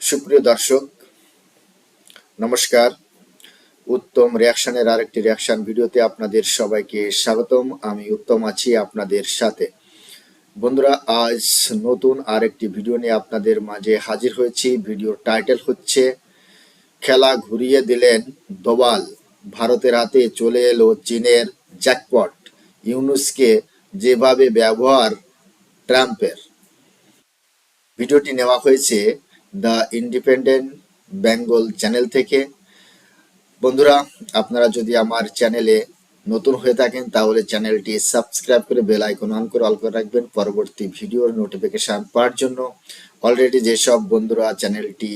সুপ্রিয় দর্শক, নমস্কার। উত্তম রিয়াকশনের আরেকটি রিয়াকশন ভিডিওতে আপনাদের সবাইকে স্বাগতম। আমি উত্তম আছি আপনাদের সাথে। বন্ধুরা, আজ নতুন আরেকটি ভিডিও নিয়ে আপনাদের মাঝে হাজির হয়েছি। ভিডিওর টাইটেল হচ্ছে খেলা ঘুরিয়ে দিলেন দোভাল, ভারতের হাতে চলে এলো চীনের জ্যাকপট, ইউনুসকে যেভাবে ব্যবহার ট্রাম্পের। ভিডিওটি নেওয়া হয়েছে দ্য ইন্ডিপেন্ডেন্ট বেঙ্গল চ্যানেল থেকে। বন্ধুরা, আপনারা যদি আমার চ্যানেলে নতুন হয়ে থাকেন তাহলে চ্যানেলটি সাবস্ক্রাইব করে বেল আইকন অন করে অল করে রাখবেন পরবর্তী ভিডিওর নোটিফিকেশন পাওয়ার জন্য। অলরেডি যেসব বন্ধুরা চ্যানেলটি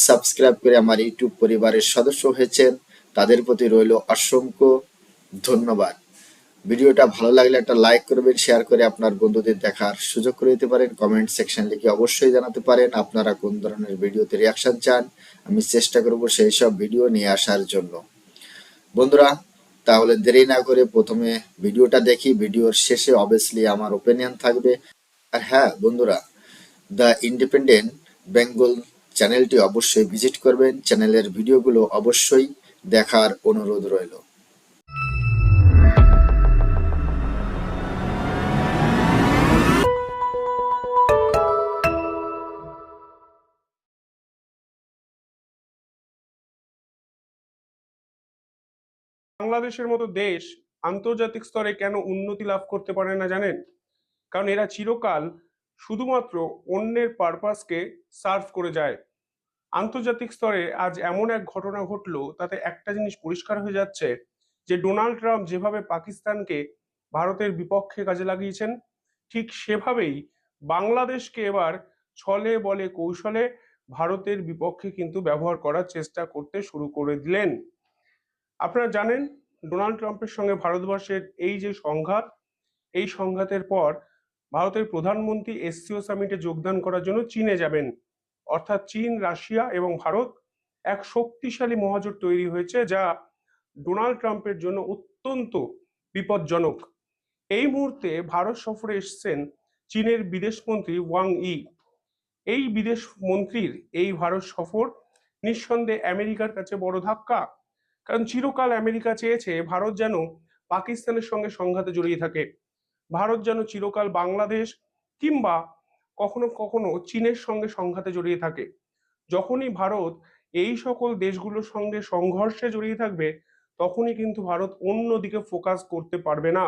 সাবস্ক্রাইব করে আমার ইউটিউব পরিবারের সদস্য হয়েছেন তাদের প্রতি রইল অসংখ্য ধন্যবাদ। ভিডিওটা ভালো লাগলে একটা লাইক করবেন, শেয়ার করে আপনার বন্ধুদের দেখার সুযোগ করে দিতে পারেন। কমেন্ট সেকশন লিখে অবশ্যই জানাতে পারেন আপনারা কোন ধরনের ভিডিওতে রিয়াকশন চান। আমি চেষ্টা করব সেই সব ভিডিও নিয়ে আসার জন্য। বন্ধুরা, তাহলে দেরি না করে প্রথমে ভিডিওটা দেখি। ভিডিওর শেষে অবভিয়াসলি আমার ওপিনিয়ন থাকবে। আর হ্যাঁ বন্ধুরা, দ্য ইন্ডিপেন্ডেন্ট বেঙ্গল চ্যানেলটি অবশ্যই ভিজিট করবেন। চ্যানেলের ভিডিওগুলো অবশ্যই দেখার অনুরোধ রইল। বাংলাদেশের মতো দেশ আন্তর্জাতিক স্তরে কেন উন্নতি লাভ করতে পারে না জানেন? কারণ এরা চিরকাল শুধুমাত্র অন্যের পারপাসকে সার্ভ করে যায়। আন্তর্জাতিক স্তরে আজ এমন এক ঘটনা ঘটলো, তাতে একটা জিনিস পরিষ্কার হয়ে যাচ্ছে যে ডোনাল্ড ট্রাম্প যেভাবে পাকিস্তানকে ভারতের বিপক্ষে কাজে লাগিয়েছেন, ঠিক সেভাবেই বাংলাদেশকে এবার ছলে বলে কৌশলে ভারতের বিপক্ষে কিন্তু ব্যবহার করার চেষ্টা করতে শুরু করে দিলেন। আপনারা জানেন, ডোনাল্ড ট্রাম্পের সঙ্গে ভারতবর্ষের এই যে সংঘাত, এই সংঘাতের পর ভারতের প্রধানমন্ত্রী এসসিও সামিটে যোগদান করার জন্য চীনে যাবেন। অর্থাৎ চীন, রাশিয়া এবং ভারত এক শক্তিশালী মহাজোট তৈরি হয়েছে, যা ডোনাল্ড ট্রাম্পের জন্য অত্যন্ত বিপজ্জনক। এই মুহূর্তে ভারত সফরে এসছেন চীনের বিদেশমন্ত্রী ওয়াং ই। এই বিদেশ মন্ত্রীর এই ভারত সফর নিঃসন্দেহে আমেরিকার কাছে বড় ধাক্কা। কারণ চিরকাল আমেরিকা চেয়েছে ভারত যেন পাকিস্তানের সঙ্গে সংঘাতে জড়িয়ে থাকে, ভারত যেন চিরকাল বাংলাদেশ কিংবা কখনো কখনো চীনের সঙ্গে সংঘাতে জড়িয়ে থাকে। যখনই ভারত এই সকল দেশগুলোর সঙ্গে সংঘর্ষে জড়িয়ে থাকবে, তখনই কিন্তু ভারত অন্যদিকে ফোকাস করতে পারবে না,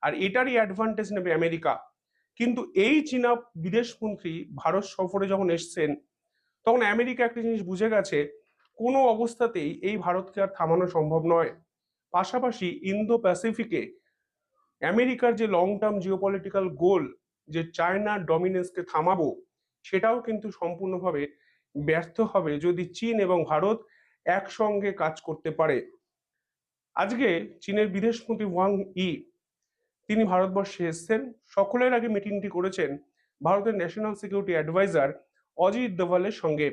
আর এটারই অ্যাডভান্টেজ নেবে আমেরিকা। কিন্তু এই চীনা বিদেশমন্ত্রী ভারত সফরে যখন এসছেন, তখন আমেরিকা একটা জিনিস বুঝে গেছে, কোনো অবস্থাতেই এই ভারতকে আর থামানো সম্ভব নয়। পাশাপাশি ইন্দো প্যাসিফিকে আমেরিকার যে লং টার্ম জিওপলিটিক্যাল গোল, যে চায়না ডমিনেন্সকে থামাবো, সেটাও কিন্তু সম্পূর্ণভাবে ব্যর্থ হবে যদি চীন এবং ভারত একসঙ্গে কাজ করতে পারে। আজকে চীনের বিদেশমন্ত্রী ওয়াং ই তিনি ভারতবর্ষে এসেছেন। সকলের আগে মিটিংটি করেছেন ভারতের ন্যাশনাল সিকিউরিটি অ্যাডভাইজার অজিত দোভালের সঙ্গে।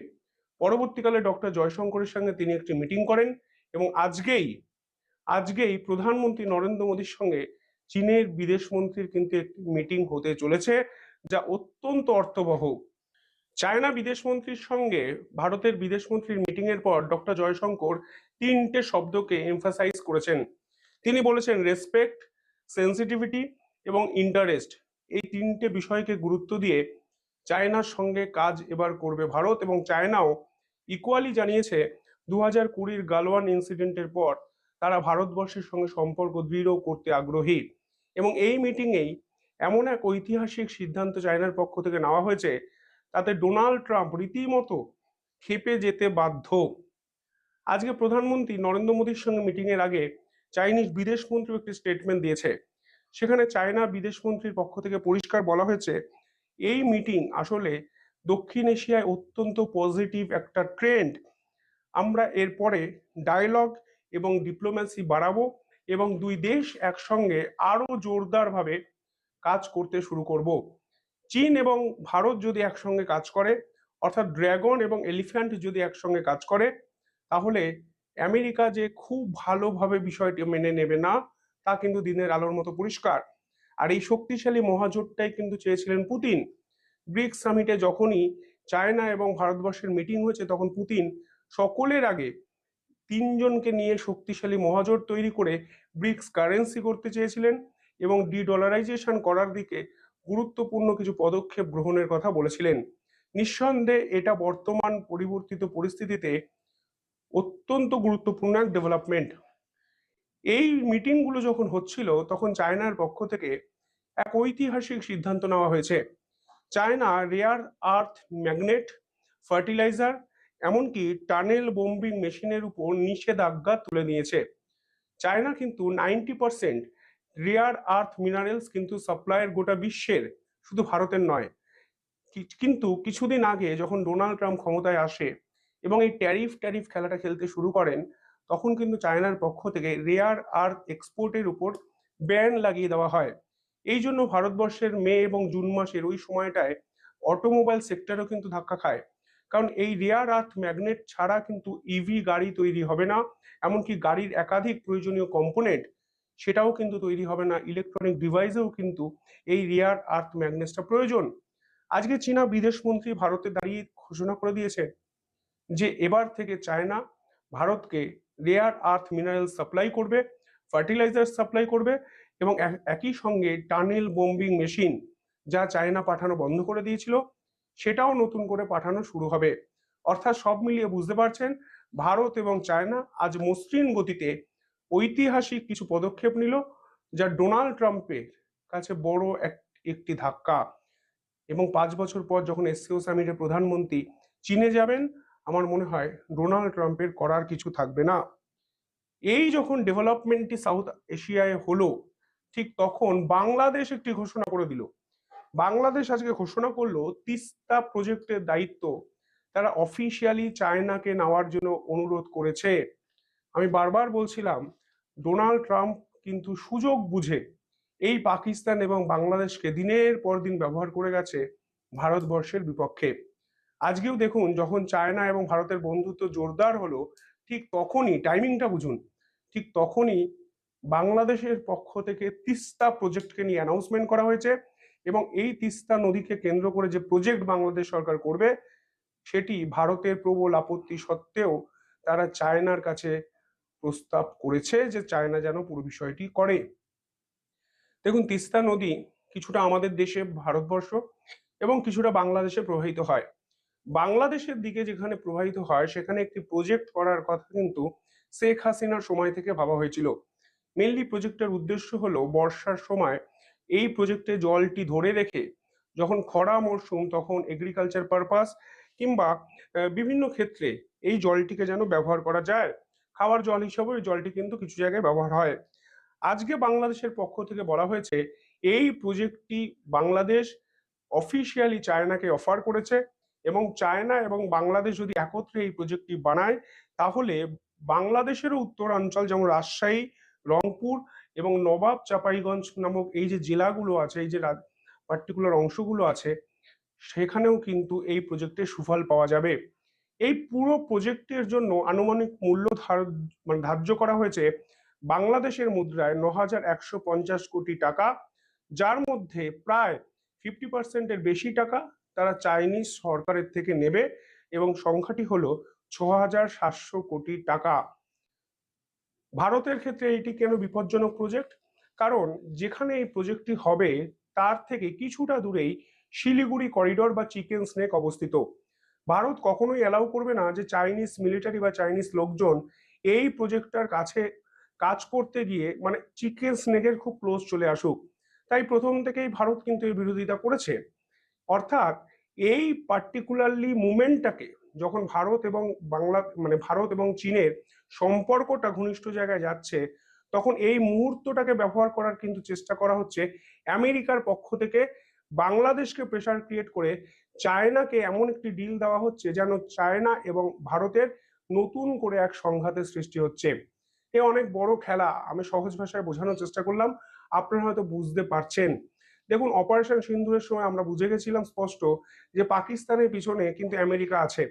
পরবর্তীকালে ডক্টর জয়শঙ্করের সঙ্গে তিনি একটি মিটিং করেন এবং আজকেই আজকেই প্রধানমন্ত্রী নরেন্দ্র মোদীর সঙ্গে চীনের বিদেশমন্ত্রীর কিন্তু একটি মিটিং হতে চলেছে, যা অত্যন্ত অর্থবহ। চায়না বিদেশমন্ত্রীর সঙ্গে ভারতের বিদেশমন্ত্রীর মিটিং এর পর ডক্টর জয়শঙ্কর তিনটে শব্দকে এমফাসাইজ করেছেন। তিনি বলেছেন রেসপেক্ট, সেন্সিটিভিটি এবং ইন্টারেস্ট। এই তিনটে বিষয়কে গুরুত্ব দিয়ে চায়নার সঙ্গে কাজ এবার করবে ভারত, এবং চায়নাও ইকুয়ালি জানিয়েছে 2020 গালওয়ান ইনসিডেন্টের পর তারা ভারতবর্ষের সঙ্গে সম্পর্ক দৃঢ় করতে আগ্রহী। এবং এই মিটিংয়েই এমন এক ঐতিহাসিক সিদ্ধান্ত চায়নার পক্ষ থেকে নেওয়া হয়েছে, তাতে ডোনাল্ড ট্রাম্প রীতিমতো ক্ষেপে যেতে বাধ্য। আজকে প্রধানমন্ত্রী নরেন্দ্র মোদীর সঙ্গে মিটিং এর আগে চাইনিজ বিদেশমন্ত্রী একটি স্টেটমেন্ট দিয়েছে। সেখানে চায়না বিদেশমন্ত্রীর পক্ষ থেকে পরিষ্কার বলা হয়েছে, এই মিটিং আসলে দক্ষিণ এশিয়ায় অত্যন্ত পজিটিভ একটা ট্রেন্ড। আমরা এরপরে ডায়ালগ এবং ডিপ্লোম্যাসি বাড়াবো এবং দুই দেশ একসঙ্গে আরো জোরদারভাবে কাজ করতে শুরু করব। চীন এবং ভারত যদি একসঙ্গে কাজ করে, অর্থাৎ ড্রাগন এবং এলিফ্যান্ট যদি একসঙ্গে কাজ করে, তাহলে আমেরিকা যে খুব ভালোভাবে বিষয়টি মেনে নেবে না, তা কিন্তু দিনের আলোর মতো পরিষ্কার। আর এই শক্তিশালী মহাজোটটাই কিন্তু চেয়েছিলেন পুতিন। ব্রিক্স সামিটে যখনই চায়না এবং ভারতবর্ষের মিটিং হয়েছে তখন পুতিন সকলের আগে তিনজনকে নিয়ে শক্তিশালী মহাজোট তৈরি করে ব্রিক্স কারেন্সি করতে চেয়েছিলেন এবং ডলারাইজেশন করার দিকে গুরুত্বপূর্ণ কিছু পদক্ষেপ গ্রহণের কথা বলেছিলেন। নিঃসন্দেহে এটা বর্তমান পরিবর্তিত পরিস্থিতিতে অত্যন্ত গুরুত্বপূর্ণ এক ডেভেলপমেন্ট। এই মিটিংগুলো যখন হচ্ছিল তখন চায়নার পক্ষ থেকে এক ঐতিহাসিক সিদ্ধান্ত নেওয়া হয়েছে। China rare earth magnet, fertiliser, এমনকি টানেল বোম্বিং মেশিনের উপর নিষেধাজ্ঞা তুলে নিয়েছে। চায়না কিন্তু 90% রেয়ার আর্থ মিনারেলস কিন্তু সাপ্লাইয়ের গোটা বিশ্বের, শুধু ভারতের নয়। কিন্তু কিছুদিন আগে যখন ডোনাল্ড ট্রাম্প ক্ষমতায় আসে এবং এই ট্যারিফ ট্যারিফ খেলাটা খেলতে শুরু করেন, তখন কিন্তু চায়নার পক্ষ থেকে রেয়ার আর্থ এক্সপোর্টের উপর ব্যান লাগিয়ে দেওয়া হয়। এই জন্য ভারতবর্ষের মে এবং জুন মাসের ওই সময়টায় অটোমোবাইল সেক্টরও কিন্তু ধাক্কা খায়। কারণ এই রেয়ার আর্থ ম্যাগনেট ছাড়া কিন্তু ইভি গাড়ি তৈরি হবে না, এমনকি গাড়ির একাধিক প্রয়োজনীয় কম্পোনেন্ট সেটাও কিন্তু তৈরি হবে না, ইলেকট্রনিক ডিভাইসেও কিন্তু এই রেয়ার আর্থ ম্যাগনেটসটা প্রয়োজন। আজকে চীনা বিদেশমন্ত্রী ভারতে দাঁড়িয়ে ঘোষণা করে দিয়েছে যে এবার থেকে চায়না ভারতকে রেয়ার আর্থ মিনারেল সাপ্লাই করবে, ফার্টিলাইজার সাপ্লাই করবে এবং একই সঙ্গে টানেল বোম্বিং মেশিন, যা চায়না পাঠানো বন্ধ করে দিয়েছিল, সেটাও নতুন করে পাঠানো শুরু হবে। অর্থাৎ সব মিলিয়ে বুঝতে পারছেন, ভারত এবং চায়না আজ মসৃণ গতিতে ঐতিহাসিক কিছু পদক্ষেপ নিল, যা ডোনাল্ড ট্রাম্পের কাছে বড় একটি ধাক্কা। এবং 5 বছর পর যখন এসসিও সামিটের প্রধানমন্ত্রী চীনে যাবেন, আমার মনে হয় ডোনাল্ড ট্রাম্পের করার কিছু থাকবে না। এই যখন ডেভেলপমেন্টটি সাউথ এশিয়ায় হলো, ঠিক তখন বাংলাদেশ একটি ঘোষণা করে দিল। বাংলাদেশ আজকে ঘোষণা করলো তিস্তা প্রজেক্টের দায়িত্ব তারা অফিসিয়ালি চায়নাকে নেওয়ার জন্য অনুরোধ করেছে। আমি বারবার বলছিলাম, ডোনাল্ড ট্রাম্প কিন্তু সুযোগ বুঝে এই পাকিস্তান এবং বাংলাদেশকে দিনের পর দিন ব্যবহার করে গেছে ভারতবর্ষের বিপক্ষে। আজকেও দেখুন, যখন চায়না এবং ভারতের বন্ধুত্ব জোরদার হলো, ঠিক তখনই, টাইমিংটা বুঝুন, ঠিক তখনই বাংলাদেশের পক্ষ থেকে তিস্তা প্রজেক্টকে নিয়ে অ্যানাউন্সমেন্ট করা হয়েছে এবং এই তিস্তা নদীকে কেন্দ্র করে যে প্রজেক্ট বাংলাদেশ সরকার করবে, সেটি ভারতের প্রবল আপত্তি সত্ত্বেও তারা চায়নার কাছে প্রস্তাব করেছে যে চায়না যেন পুরো বিষয়টি করে। দেখুন, তিস্তা নদী কিছুটা আমাদের দেশে ভারতবর্ষ এবং কিছুটা বাংলাদেশে প্রবাহিত হয়। বাংলাদেশের দিকে যেখানে প্রবাহিত হয় সেখানে একটি প্রজেক্ট করার কথা কিন্তু শেখ হাসিনার সময় থেকে ভাবা হয়েছিল। মেনলি প্রজেক্টের উদ্দেশ্য হলো বর্ষার সময় এই প্রজেক্টে জলটি ধরে রেখে যখন খরা মরশুম তখন এগ্রিকালচার পারপাস কিংবা বিভিন্ন ক্ষেত্রে এই জলটিকে যেন ব্যবহার করা যায়। খাওয়ার জল হিসাবে এই জলটি কিন্তু কিছু জায়গায় ব্যবহার হয়। আজকে বাংলাদেশের পক্ষ থেকে বলা হয়েছে এই প্রজেক্টটি বাংলাদেশ অফিসিয়ালি চায়নাকে অফার করেছে এবং চায়না এবং বাংলাদেশ যদি একত্রে এই প্রজেক্টটি বানায়, তাহলে বাংলাদেশেরও উত্তরাঞ্চল যেমন রাজশাহী, রংপুর এবং নবাব চাঁপাইগঞ্জ নামক এই যে জেলাগুলো আছে, এই যে পার্টিকুলার অংশগুলো আছে, সেখানেও কিন্তু এই প্রজেক্টের সুফল পাওয়া যাবে। এই পুরো প্রজেক্টের জন্য আনুমানিক মূল্য ধার্য করা হয়েছে বাংলাদেশের মুদ্রায় ৯,১৫০ কোটি টাকা, যার মধ্যে প্রায় 50%-এর বেশি টাকা তারা চাইনিজ সরকারের থেকে নেবে এবং সংখ্যাটি হলো ৬,৭০০ কোটি টাকা। ভারতের ক্ষেত্রে এটি কেন বিপজ্জনক প্রজেক্ট? কারণ যেখানে এই প্রজেক্টটি হবে তার থেকে কিছুটা দূরেই শিলিগুড়ি করিডোর বা চিকেন স্নেক অবস্থিত। ভারত কখনোই অ্যালাউ করবে না যে চাইনিজ মিলিটারি বা চাইনিজ লোকজন এই প্রজেক্টটার কাছে কাজ করতে গিয়ে মানে চিকেন স্নেকের খুব ক্লোজ চলে আসুক। তাই প্রথম থেকেই ভারত কিন্তু এর বিরোধিতা করেছে। অর্থাৎ এই পার্টিকুলারলি মুভমেন্টটাকে যখন ভারত এবং ভারত এবং চীনের সম্পর্কটা ঘনিষ্ঠ জায়গায় যাচ্ছে, তখন এই মুহূর্তটাকে ব্যবহার করার কিন্তু চেষ্টা করা হচ্ছে আমেরিকার পক্ষ থেকে। বাংলাদেশকে প্রেসার ক্রিয়েট করে চায়নাকে এমন একটি ডিল দেওয়া হচ্ছে যেন চায়না এবং ভারতের নতুন করে এক সংঘাতের সৃষ্টি হচ্ছে। এ অনেক বড় খেলা। আমি সহজ ভাষায় বোঝানোর চেষ্টা করলাম, আপনারা হয়তো বুঝতে পারছেন। দেখুন, অপারেশন সিন্দুরের সময় আমরা বুঝে গেছিলাম স্পষ্ট যে পাকিস্তানের পিছনে কিন্তু আমেরিকা আছে।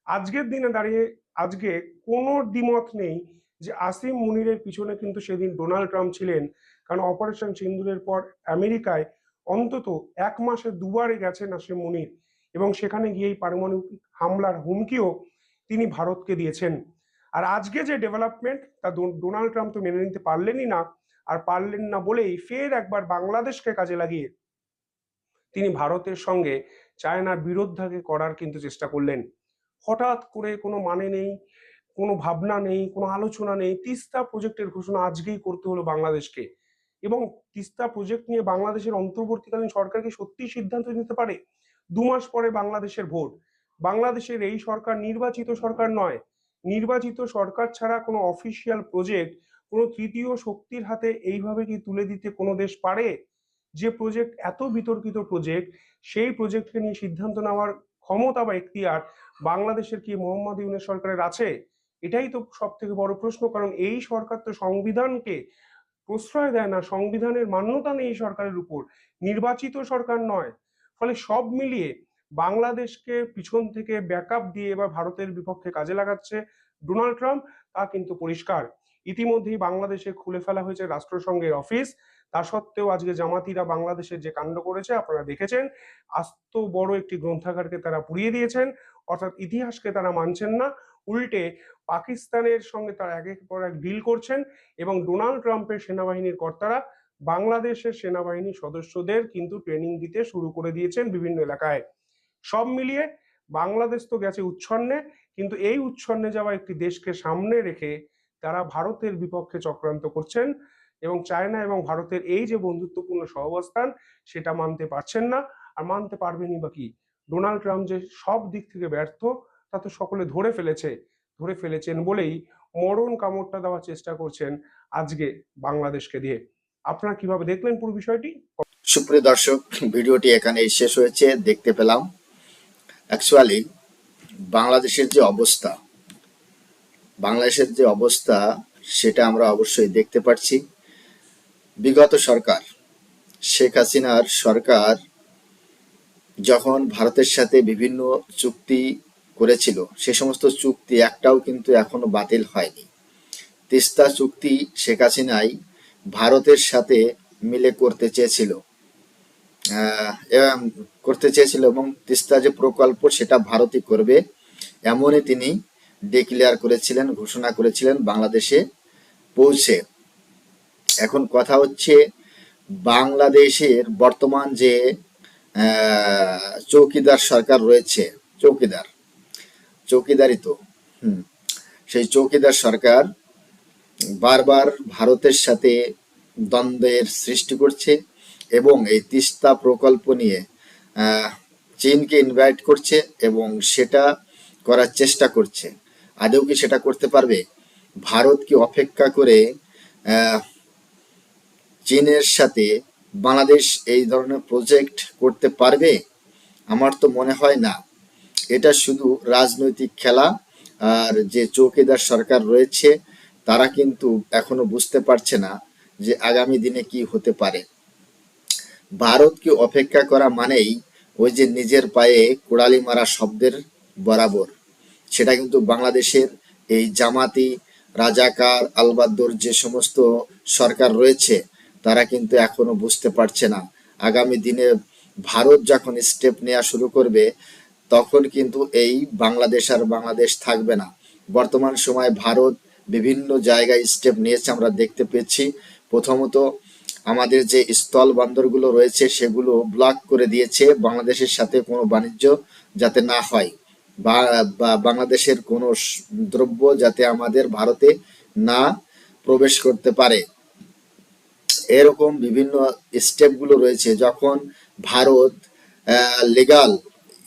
আজকের দিনে দাঁড়িয়ে আজকে কোনো দ্বিমত নেই যে আসিম মুনিরের পিছনে কিন্তু সেদিন ডোনাল্ড ট্রাম্প ছিলেন। কারণ অপারেশন সিন্দুরের পর আমেরিকায় অন্তত 1 মাসে 2বার গেছেন আসিম মুনির এবং সেখানে গিয়েই পারমাণবিক হামলার হুমকিও তিনি ভারতকে দিয়েছেন। আর আজকে যে ডেভেলপমেন্ট তা ডোনাল্ড ট্রাম্প তো মেনে নিতে পারলেনই না, আর পারলেন না বলেই ফের একবার বাংলাদেশকে কাজে লাগিয়ে তিনি ভারতের সঙ্গে চায়নার বিরোধাকে করার কিন্তু চেষ্টা করলেন। হঠাৎ করে কোনো মানে নেই, কোনো ভাবনা নেই, কোনো আলোচনা নেই, তিস্তা প্রজেক্টের ঘোষণা আজকেই করতে হলো বাংলাদেশকে। এবং তিস্তা প্রজেক্ট নিয়ে বাংলাদেশের অন্তর্বর্তীকালীন সরকার কি সত্যিই সিদ্ধান্ত নিতে পারে? 2 মাস পরে বাংলাদেশের ভোট। বাংলাদেশের এই সরকার নির্বাচিত সরকার নয়। নির্বাচিত সরকার ছাড়া কোনো অফিসিয়াল প্রজেক্ট কোনো তৃতীয় শক্তির হাতে এইভাবে কি তুলে দিতে কোনো দেশ পারে? যে প্রজেক্ট এত বিতর্কিত প্রজেক্ট, সেই প্রজেক্টকে নিয়ে সিদ্ধান্ত নেওয়ার ক্ষমতা বা এখতিয়ার বাংলাদেশের কি মোহাম্মদ ইউনূস সরকারের আছে? এটাই তো সব থেকে বড় প্রশ্ন, কারণ এই সরকার তো সংবিধানকে প্রশ্রয় দেয় না, সংবিধানের মান্যতা নেই এই সরকারের উপর, নির্বাচিত সরকার নয়। ফলে সব মিলিয়ে বাংলাদেশকে পিছন থেকে ব্যাকআপ দিয়ে এবার ভারতের বিপক্ষে কাজে লাগাচ্ছে ডোনাল্ড ট্রাম্প, তা কিন্তু পরিষ্কার। ইতিমধ্যেই বাংলাদেশে খুলে ফেলা হয়েছে রাষ্ট্রসংঘের অফিস। তা সত্ত্বেও আজকে জামাতিরা বাংলাদেশের যে কাণ্ড করেছে আপনারা দেখেছেন। আস্ত বড় একটি গ্রন্থাগারকে তারা পুড়িয়ে দিয়েছেন, অর্থাৎ ইতিহাসকে তারা মানছেন না, উল্টে পাকিস্তানের সঙ্গে তারা একের পর এক ডিল করছেন। এবং ডোনাল্ড ট্রাম্পের সেনাবাহিনীর কর্তারা বাংলাদেশের সেনাবাহিনীর সদস্যদের কিন্তু ট্রেনিং দিতে শুরু করে দিয়েছেন বিভিন্ন এলাকায়। সব মিলিয়ে বাংলাদেশ তো গেছে উচ্ছন্নে, কিন্তু এই উচ্ছন্নে যাওয়া একটি দেশকে সামনে রেখে তারা ভারতের বিপক্ষে চক্রান্ত করছেন এবং চায়না এবং ভারতের এই যে বন্ধুত্বপূর্ণ সহাবস্থান সেটা মানতে পারছেন না। আর মানতে পারবেনই বা কি? ডোনাল্ড ট্রাম্প যে সব দিক থেকে ব্যর্থ তা তো সকলে ধরে ফেলেছেন বলেই মরণ কামড়টা দেওয়ার চেষ্টা করছেন আজকে বাংলাদেশকে দিয়ে। আপনারা কিভাবে দেখলেন পুরো বিষয়টি? সুপ্রিয় দর্শক, ভিডিওটি এখানেই শেষ হয়েছে। দেখতে পেলাম অ্যাকচুয়ালি বাংলাদেশের যে অবস্থা সেটা আমরা অবশ্যই দেখতে পাচ্ছি। বিগত সরকার, শেখ হাসিনার সরকার যখন ভারতের সাথে বিভিন্ন চুক্তি করেছিল, সে সমস্ত চুক্তি একটাও কিন্তু এখনো বাতিল হয়নি। তিস্তা চুক্তি শেখ হাসিনাই ভারতের সাথে মিলে করতে চেয়েছিল এবং তিস্তা যে প্রকল্প সেটা ভারতই করবে এমনই তিনি ডিক্লেয়ার করেছিলেন, ঘোষণা করেছিলেন বাংলাদেশে পৌঁছে। এখন কথা হচ্ছে, বাংলাদেশের বর্তমান যে চৌকিদার সরকার রয়েছে, চৌকিদারই তো সেই চৌকিদার সরকার বারবার ভারতের সাথে দ্বন্দ্বের সৃষ্টি করছে এবং এই তিস্তা প্রকল্প নিয়ে চীনকে ইনভাইট করছে এবং সেটা করার চেষ্টা করছে। আদৌ কি সেটা করতে পারবে? ভারত কি অপেক্ষা করে চীনের সাথে বাংলাদেশ এই ধরনের প্রজেক্ট করতে পারবে? আমার তো মনে হয় না। এটা শুধু রাজনৈতিক খেলা। আর যে চৌকিদার সরকার রয়েছে তারা কিন্তু এখনো বুঝতে পারছে না যে আগামী দিনে কি হতে পারে। ভারতকে অপেক্ষা করা মানেই ওই যে নিজের পায়ে কোড়ালি মারা শব্দের বরাবর। সেটা কিন্তু বাংলাদেশের এই জামাতি, রাজাকার, আলবাদর যে সমস্ত সরকার রয়েছে তারা কিন্তু এখনো বুঝতে পারছে না। আগামী দিনে ভারত যখন স্টেপ নেওয়া শুরু করবে তখন কিন্তু এই বাংলাদেশ আর বাংলাদেশ থাকবে না। বর্তমান সময় ভারত বিভিন্ন জায়গায় স্টেপ নিয়েছে, আমরা দেখতে পেয়েছি। প্রথমত আমাদের যে স্থল বন্দরগুলো রয়েছে সেগুলো ব্লক করে দিয়েছে, বাংলাদেশের সাথে কোনো বাণিজ্য যাতে না হয় বা বাংলাদেশের কোনো দ্রব্য যাতে আমাদের ভারতে না প্রবেশ করতে পারে। এরকম বিভিন্ন স্টেপগুলো রয়েছে। যখন ভারত লিগাল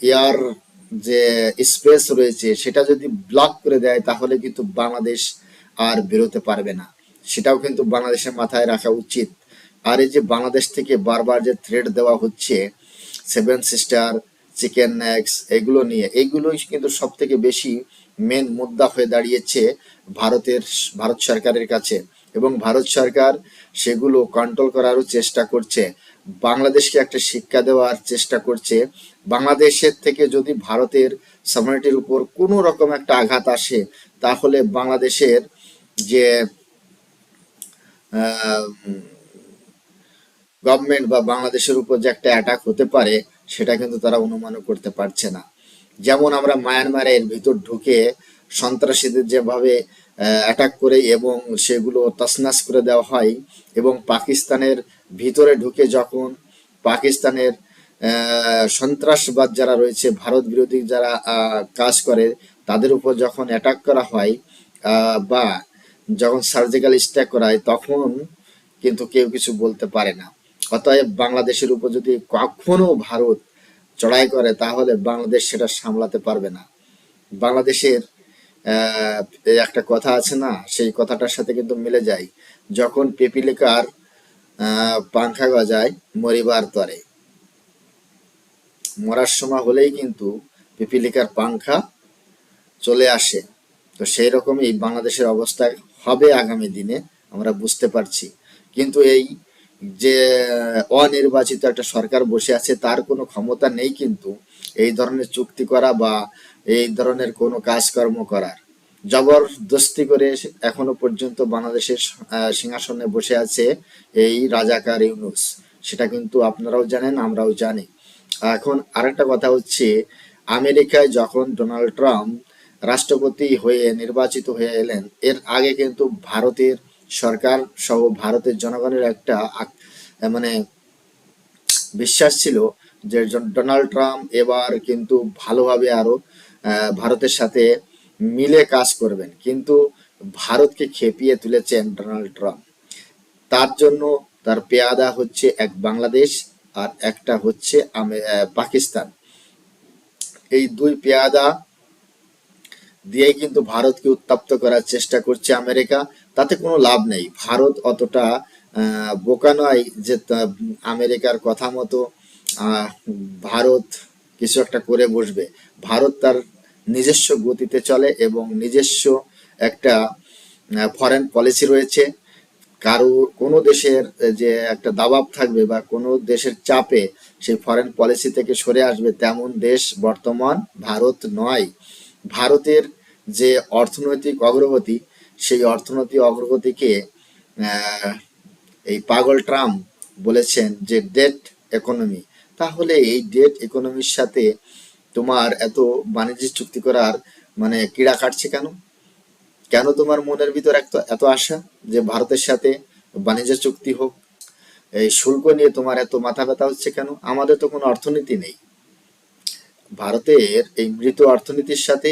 এয়ার যে স্পেস রয়েছে সেটা যদি ব্লক করে দেয় তাহলে কিন্তু বাংলাদেশ আর বেরোতে পারবে না। সেটাও কিন্তু বাংলাদেশের মাথায় রাখা উচিত। আর এই যে বাংলাদেশ থেকে বারবার যে থ্রেট দেওয়া হচ্ছে, 7 সিস্টার, চিকেন নেক্স, এইগুলোই কিন্তু সব থেকে বেশি মেন মুদ্রা হয়ে দাঁড়িয়েছে ভারত সরকারের কাছে, এবং ভারত সরকার সেগুলো কন্ট্রোল করারও চেষ্টা করছে। বাংলাদেশকে একটা শিক্ষা দেওয়ার চেষ্টা করছে। বাংলাদেশের থেকে যদি ভারতের সভরেনিটির উপর কোনো রকম একটা আঘাত আসে তাহলে বাংলাদেশের যে গভর্নমেন্ট বা বাংলাদেশের উপর যে একটা অ্যাটাক হতে পারে সেটা কিন্তু তারা অনুমানও করতে পারছে না। যেমন আমরা মায়ানমারের ভিতর ঢুকে সন্ত্রাসীদের যেভাবে অ্যাটাক করে এবং সেগুলো তছনছ করে দেওয়া হয়, এবং পাকিস্তানের ভিতরে ঢুকে যখন পাকিস্তানের সন্ত্রাসবাদ যারা রয়েছে, ভারত বিরোধী যারা কাজ করে, তাদের উপর যখন অ্যাটাক করা হয় বা যখন সার্জিক্যাল স্ট্রাইক করা হয়, তখন কিন্তু কেউ কিছু বলতে পারে না। অতএব বাংলাদেশের উপর যদি কখনো ভারত চড়াই করে, তাহলে বাংলাদেশ সেটা সামলাতে পারবে না। বাংলাদেশের এই একটা কথা আছে না, সেই কথাটার সাথে কিন্তু মিলে যায়, যখন পিপিলিকার পাংখা গজায় মরিবার তরে। মরার সময় হলেই কিন্তু পিপিলিকার পাংখা চলে আসে। তো সেই রকমই বাংলাদেশের অবস্থা হবে আগামী দিনে, আমরা বুঝতে পারছি। কিন্তু এই যে অনির্বাচিত একটা সরকার বসে আছে, তার কোনো ক্ষমতা নেই কিন্তু এই ধরনের চুক্তি করা বা এই ধরনের কোনো কাজকর্ম করার। জবরদস্তি করে এখনো পর্যন্ত বাংলাদেশের সিংহাসনে বসে আছে এই রাজাকার ইউনূস। সেটা কিন্তু আপনারাও জানেন, আমরাও জানি। এখন আরেকটা কথা হচ্ছে, আমেরিকায় যখন ডোনাল্ড ট্রাম্প রাষ্ট্রপতি হয়ে নির্বাচিত হয়ে এলেন, এর আগে কিন্তু ভারতের সরকার সহ ভারতের জনগণের একটা মানে বিশ্বাস ছিল যে ডোনাল্ড ট্রাম্প এবার কিন্তু ভালোভাবে আরো ভারতের সাথে মিলে কাজ করবেন। কিন্তু ভারতকে খেপিয়ে তুলেছেন ডোনাল্ড ট্রাম্প। তার জন্য তার পেয়াদা হচ্ছে এক বাংলাদেশ আর একটা হচ্ছে পাকিস্তান। এই দুই পেয়াদা দিয়েই কিন্তু ভারতকে উত্তপ্ত করার চেষ্টা করছে আমেরিকা। তাতে কোনো লাভ নেই। ভারত অতটা বোকা নয় যে আমেরিকার কথা মতো ভারত কিছু একটা করে বসবে। ভারত তার নিজস্ব গতিতে চলে এবং নিজস্ব একটা ফরেন পলিসি রয়েছে। কারো কোনো দেশের যে একটা দাবাব থাকবে বা কোনো দেশের চাপে সেই ফরেন পলিসি থেকে সরে আসবে, তেমন দেশ বর্তমান ভারত নয়। ভারতের যে অর্থনৈতিক অগ্রগতি, সেই অর্থনৈতিক অগ্রগতিকে এই পাগল ট্রাম্প বলেছেন যে ডেট ইকোনমি। তাহলে এই ডেট ইকোনমির সাথে তোমার এত বাণিজ্য চুক্তি করার মানে কিড়া কাটছে কেন? কেন তোমার মনের ভিতর এত আশা যে ভারতের সাথে বাণিজ্য চুক্তি হোক? এই শুল্ক নিয়ে তোমার এত মাথা ব্যথা হচ্ছে কেন? আমাদের তো কোনো অর্থনীতি নেই। ভারতের এই মৃত অর্থনীতির সাথে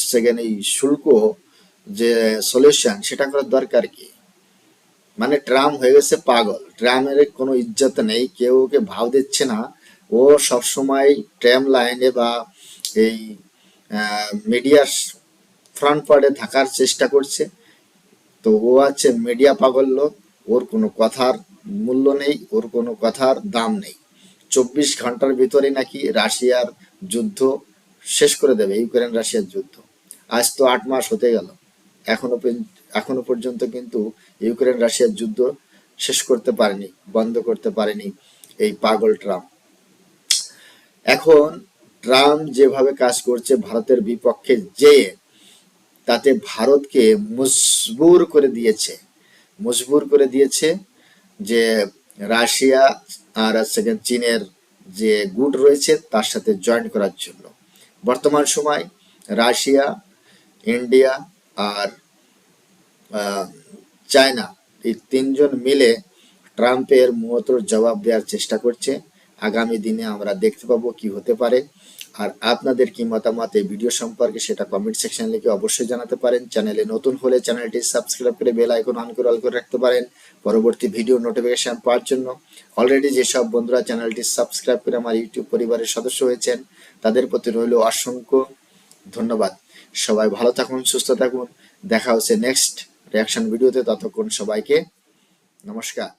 সেখানে এই শুল্ক যে সলিউশন, সেটা করার দরকার কি? মানে ট্রাম্প হয়ে গেছে পাগল। ট্রাম্পের কোনো ইজ্জত নেই, কেউ ওকে ভাও দিচ্ছে না। ও সবসময় ট্রাম লাইনে বা এই মিডিয়ার ফ্রন্ট পার্টে থাকার চেষ্টা করছে। তো ও আছে মিডিয়া পাগল লোক, ওর কোনো কথার মূল্য নেই, ওর কোনো কথার দাম নেই। 24 ঘন্টার ভিতরে নাকি রাশিয়ার যুদ্ধ শেষ করে দেবে, ইউক্রেন রাশিয়ার যুদ্ধ। আজ তো 8 মাস হতে গেল, এখনো পর্যন্ত কিন্তু ইউক্রেন রাশিয়ার যুদ্ধ শেষ করতে পারেনি, বন্ধ করতে পারেনি এই পাগল ট্রাম্প। এখন ট্রাম্প যেভাবে কাজ করছে ভারতের বিপক্ষে, যে তাতে ভারতকে মজবুর করে দিয়েছে যে রাশিয়া আর সেকেন্ড চীনের যে গুট রয়েছে তার সাথে জয়েন করার জন্য। বর্তমান সময় রাশিয়া, ইন্ডিয়া আর চায়না, এই তিনজন মিলে ট্রাম্পের মুহূর্তের জবাব দেওয়ার চেষ্টা করছে। আগামী দিনে আমরা দেখতে পাবো কি হতে পারে। আর আপনাদের কি মতামত এই ভিডিও সম্পর্কে, সেটা কমেন্ট সেকশনে লিখে অবশ্যই জানাতে পারেন। চ্যানেলে নতুন হলে চ্যানেলটি সাবস্ক্রাইব করে বেল আইকন অন করে অল করে রাখতে পারেন পরবর্তী ভিডিও নোটিফিকেশন পাওয়ার জন্য। অলরেডি যেসব বন্ধুরা চ্যানেলটি সাবস্ক্রাইব করে আমার ইউটিউব পরিবারের সদস্য হয়েছেন, তাদের প্রতি রইল অসংখ্য ধন্যবাদ। সবাই ভালো থাকুন, সুস্থ থাকুন। দেখা হচ্ছে নেক্সট রিয়াকশন ভিডিওতে। ততক্ষণ সবাইকে নমস্কার।